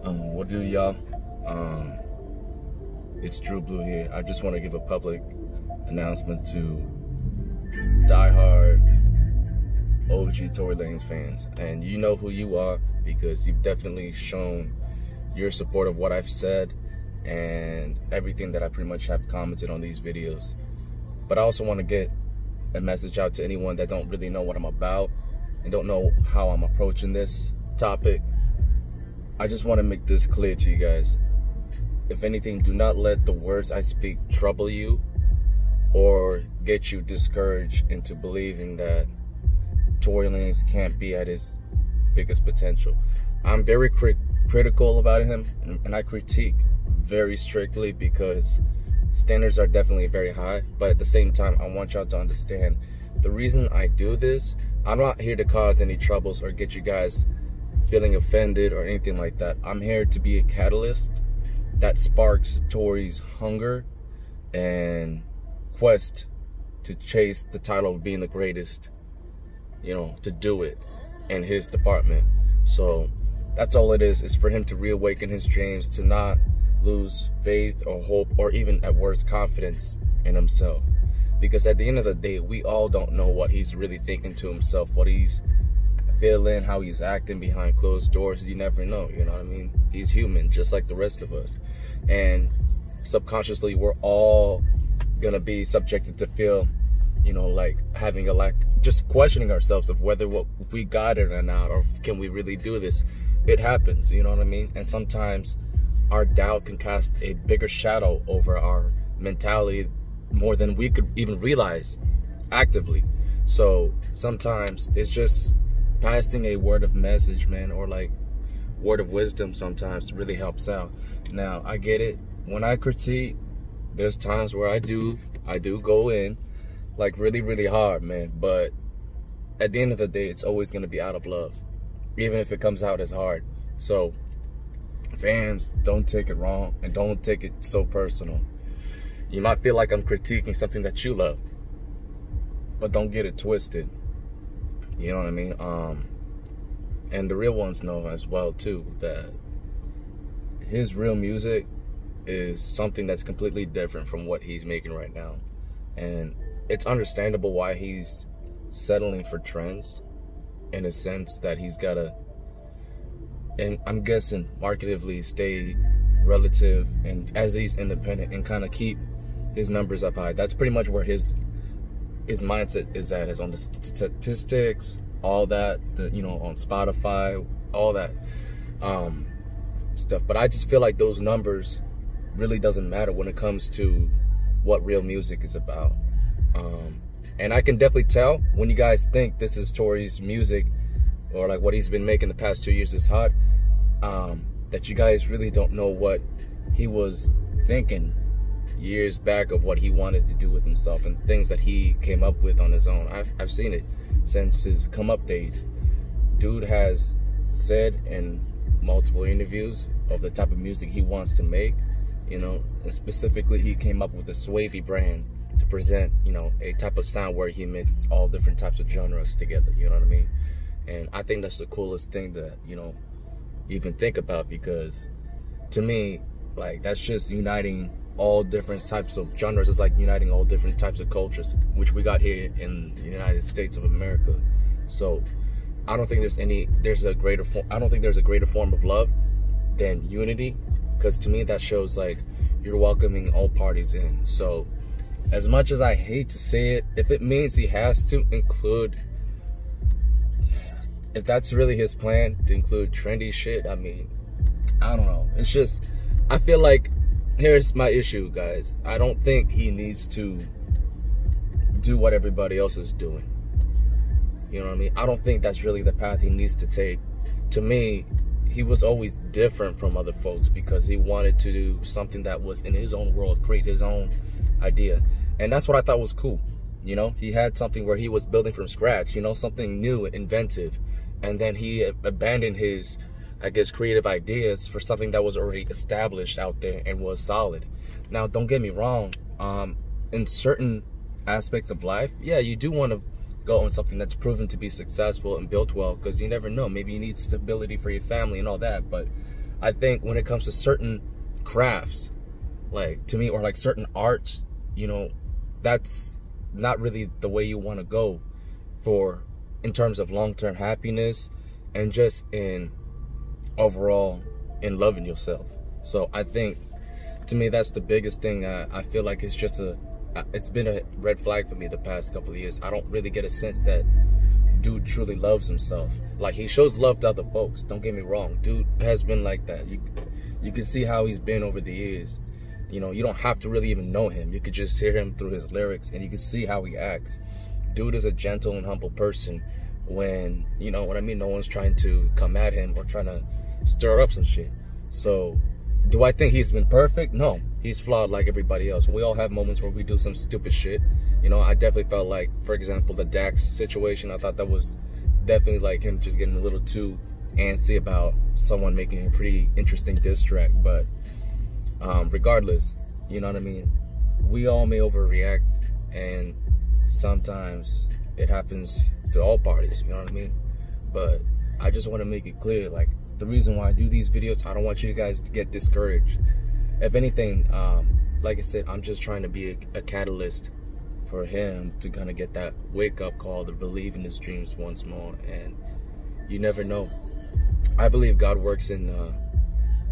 What do y'all? It's Drew Blue here. I just want to give a public announcement to diehard OG Tory Lanez fans, and you know who you are because you've definitely shown your support of what I've said and everything that I pretty much have commented on these videos. But I also want to get a message out to anyone that don't really know what I'm about and don't know how I'm approaching this topic. I just want to make this clear to you guys. If anything, do not let the words I speak trouble you or get you discouraged into believing that Tory Lanez can't be at his biggest potential. I'm very critical about him, and I critique very strictly because standards are definitely very high. But at the same time, I want y'all to understand the reason I do this. I'm not here to cause any troubles or get you guys feeling offended or anything like that. I'm here to be a catalyst that sparks Tory's hunger and quest to chase the title of being the greatest, you know, to do it in his department. So that's all it is for him to reawaken his dreams, to not lose faith or hope or even at worst confidence in himself. Because at the end of the day, we all don't know what he's really thinking to himself, what he's feeling, how he's acting behind closed doors. You never know, you know what I mean? He's human just like the rest of us, and subconsciously we're all gonna be subjected to feel, you know, like having a lack, just questioning ourselves of whether if we got it or not, or can we really do this. It happens, you know what I mean? And sometimes our doubt can cast a bigger shadow over our mentality more than we could even realize actively. So sometimes it's just passing a word of message, man, or like word of wisdom sometimes really helps out. Now, I get it. When I critique, there's times where I do go in like really, really hard, man. But at the end of the day, it's always going to be out of love, even if it comes out as hard. So fans, don't take it wrong and don't take it so personal. You might feel like I'm critiquing something that you love, but don't get it twisted. You know what I mean? And the real ones know as well too that his real music is something that's completely different from what he's making right now. And it's understandable why he's settling for trends, in a sense that he's gotta, and I'm guessing marketively, stay relative and as he's independent and kind of keep his numbers up high. That's pretty much where his mindset is at, is on the statistics, all that, you know, on Spotify, all that stuff. But I just feel like those numbers really doesn't matter when it comes to what real music is about. And I can definitely tell when you guys think this is Tory's music, or like what he's been making the past 2 years is hot, that you guys really don't know what he was thinking years back of what he wanted to do with himself and things that he came up with on his own. I've seen it since his come up days. Dude has said in multiple interviews of the type of music he wants to make, you know, and specifically he came up with a Swavy brand to present, you know, a type of sound where he mixed all different types of genres together, you know what I mean? And I think that's the coolest thing that, you know, even think about, because to me, like, that's just uniting all different types of genres. It's like uniting all different types of cultures, which we got here in the United States of America. So I don't think there's a greater form of love than unity, because to me that shows like you're welcoming all parties in. So as much as I hate to say it, if it means he has to include, if that's really his plan, to include trendy shit, I mean, I don't know. It's just, I feel like, here's my issue, guys. I don't think he needs to do what everybody else is doing. You know what I mean? I don't think that's really the path he needs to take. To me, he was always different from other folks because he wanted to do something that was in his own world, create his own idea. And that's what I thought was cool. You know, he had something where he was building from scratch, you know, something new and inventive. And then he abandoned his, I guess, creative ideas for something that was already established out there and was solid. Now, don't get me wrong. In certain aspects of life, yeah, you do want to go on something that's proven to be successful and built well, because you never know, maybe you need stability for your family and all that. But I think when it comes to certain crafts, like to me, or like certain arts, you know, that's not really the way you want to go for in terms of long-term happiness and just in overall in loving yourself. So I think to me that's the biggest thing. I feel like it's just it's been a red flag for me the past couple of years. I don't really get a sense that dude truly loves himself. Like, he shows love to other folks, don't get me wrong. Dude has been like that. You can see how he's been over the years. You know, you don't have to really even know him. You could just hear him through his lyrics and you can see how he acts. Dude is a gentle and humble person when, you know what I mean, no one's trying to come at him or trying to stir up some shit. So do I think he's been perfect? No, he's flawed like everybody else. We all have moments where we do some stupid shit. You know, I definitely felt like, for example, the Dax situation, I thought that was definitely like him just getting a little too antsy about someone making a pretty interesting diss track. But regardless, you know what I mean, we all may overreact, and sometimes it happens to all parties, you know what I mean? But I just want to make it clear, like, the reason why I do these videos, I don't want you guys to get discouraged. If anything, like I said, I'm just trying to be a catalyst for him to kind of get that wake-up call to believe in his dreams once more. And you never know. I believe God works in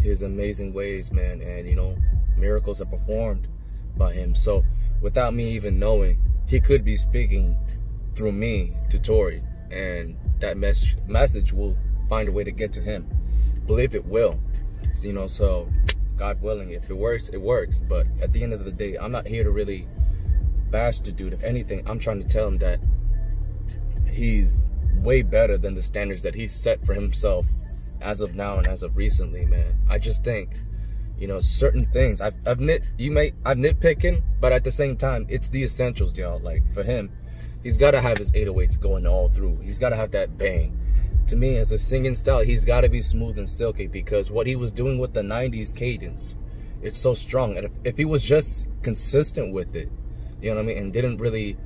his amazing ways, man, and you know, miracles are performed by him. So without me even knowing, he could be speaking through me to Tory, and that message will find a way to get to him. Believe it will, you know. So God willing, if it works, it works. But at the end of the day, I'm not here to really bash the dude. If anything, I'm trying to tell him that he's way better than the standards that he's set for himself as of now and as of recently, man. I just think, you know, certain things I've nitpicking, but at the same time, it's the essentials, y'all. Like, for him, he's got to have his 808s going all through. He's got to have that bang. To me, as a singing style, he's got to be smooth and silky, because what he was doing with the 90s cadence, it's so strong. And if he was just consistent with it, you know what I mean, and didn't really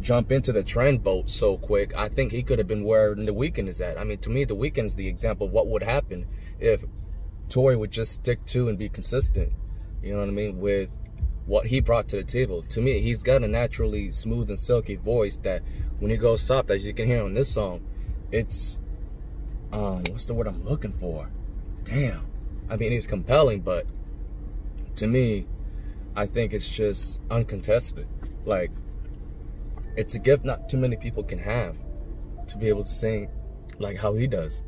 jump into the trend boat so quick, I think he could have been where The Weeknd is at. I mean, to me, The Weeknd is the example of what would happen if Tory would just stick to and be consistent, you know what I mean, with what he brought to the table. To me, he's got a naturally smooth and silky voice that when he goes soft, as you can hear on this song, it's what's the word I'm looking for? Damn. I mean, he's compelling, but to me, I think it's just uncontested. Like, it's a gift not too many people can have, to be able to sing like how he does.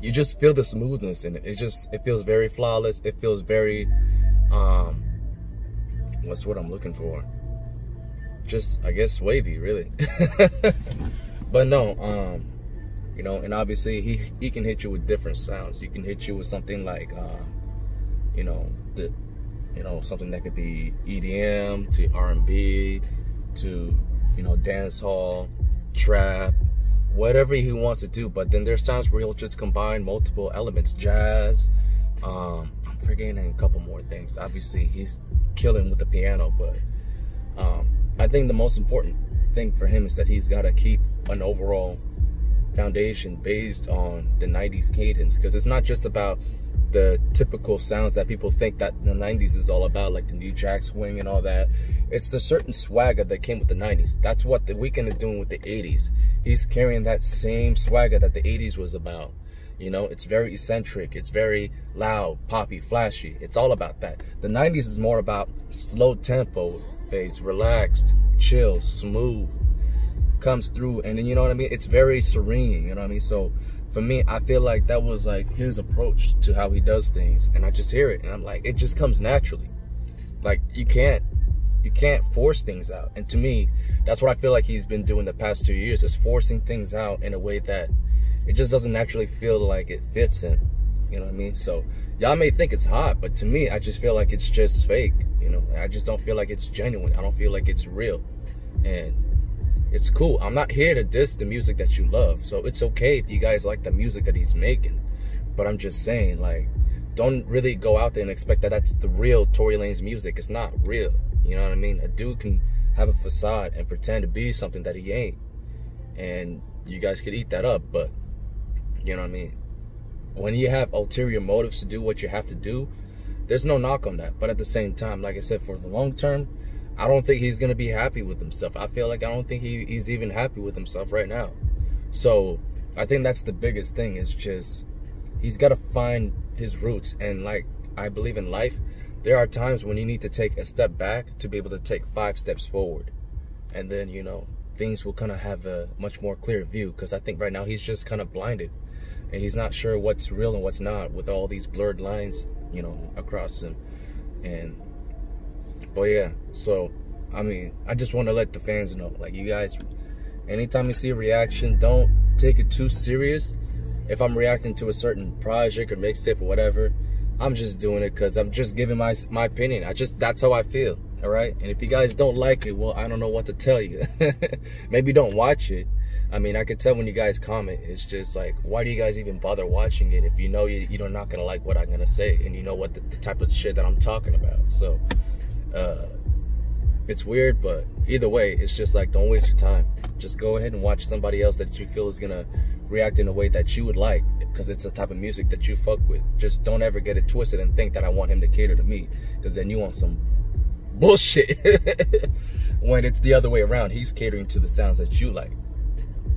You just feel the smoothness in it. It feels very flawless. It feels very, what's what I'm looking for? Just, I guess, wavy, really. But no, you know, and obviously he can hit you with different sounds. He can hit you with something like, you know, something that could be EDM to R&B to, you know, dance hall, trap, whatever he wants to do. But then there's times where he'll just combine multiple elements, jazz. I'm forgetting a couple more things. Obviously, he's killing with the piano, but I think the most important thing for him is that he's got to keep an overall foundation based on the 90s cadence, because it's not just about the typical sounds that people think that the 90s is all about, like the New Jack Swing and all that. It's the certain swagger that came with the 90s. That's what The Weeknd is doing with the 80s. He's carrying that same swagger that the 80s was about. You know, it's very eccentric. It's very loud, poppy, flashy. It's all about that. The 90s is more about slow tempo, bass, relaxed, chill, smooth, comes through, and then, you know what I mean, it's very serene, you know what I mean. So for me, I feel like that was like his approach to how he does things, and I just hear it and I'm like, it just comes naturally. Like, you can't force things out. And to me, that's what I feel like he's been doing the past 2 years, is forcing things out in a way that it just doesn't naturally feel like it fits him, you know what I mean. So y'all may think it's hot, but to me, I just feel like it's just fake, you know. I just don't feel like it's genuine. I don't feel like it's real. And it's cool. I'm not here to diss the music that you love. So it's okay if you guys like the music that he's making. But I'm just saying, like, don't really go out there and expect that that's the real Tory Lanez music. It's not real. You know what I mean? A dude can have a facade and pretend to be something that he ain't. and you guys could eat that up. But you know what I mean, when you have ulterior motives to do what you have to do, there's no knock on that. But at the same time, like I said, for the long term, I don't think he's gonna be happy with himself. I feel like I don't think he's even happy with himself right now. So I think that's the biggest thing, is just he's got to find his roots. And like I believe in life, there are times when you need to take a step back to be able to take 5 steps forward. And then, you know, things will kind of have a much more clear view, because I think right now he's just kind of blinded. And he's not sure what's real and what's not, with all these blurred lines, you know, across him. But yeah, so, I mean, I just want to let the fans know, like, you guys, anytime you see a reaction, don't take it too serious. If I'm reacting to a certain project or mixtape or whatever, I'm just doing it because I'm just giving my opinion. That's how I feel, all right? And if you guys don't like it, well, I don't know what to tell you. Maybe don't watch it. I mean, I could tell when you guys comment. It's just like, why do you guys even bother watching it if you know you're not going to like what I'm going to say, and you know what the type of shit that I'm talking about? So, it's weird, but either way, it's just like, don't waste your time. Just go ahead and watch somebody else that you feel is going to react in a way that you would like, because it's the type of music that you fuck with. Just don't ever get it twisted and think that I want him to cater to me, because then you want some bullshit. When it's the other way around, he's catering to the sounds that you like,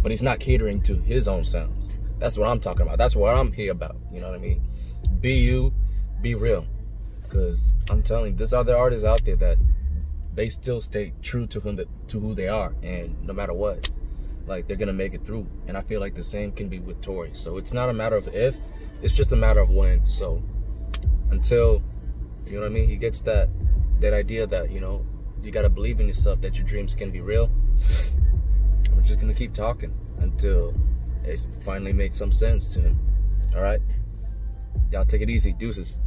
but he's not catering to his own sounds. That's what I'm talking about. That's what I'm here about. You know what I mean? Be you, be real. Because I'm telling you, there's other artists out there that they still stay true to who they are, and no matter what, like, they're gonna make it through. And I feel like the same can be with TORY. So it's not a matter of if, it's just a matter of when. So until, you know what I mean, he gets that idea that, you know, you gotta believe in yourself, that your dreams can be real, we're just gonna keep talking until it finally makes some sense to him. All right, y'all take it easy. Deuces.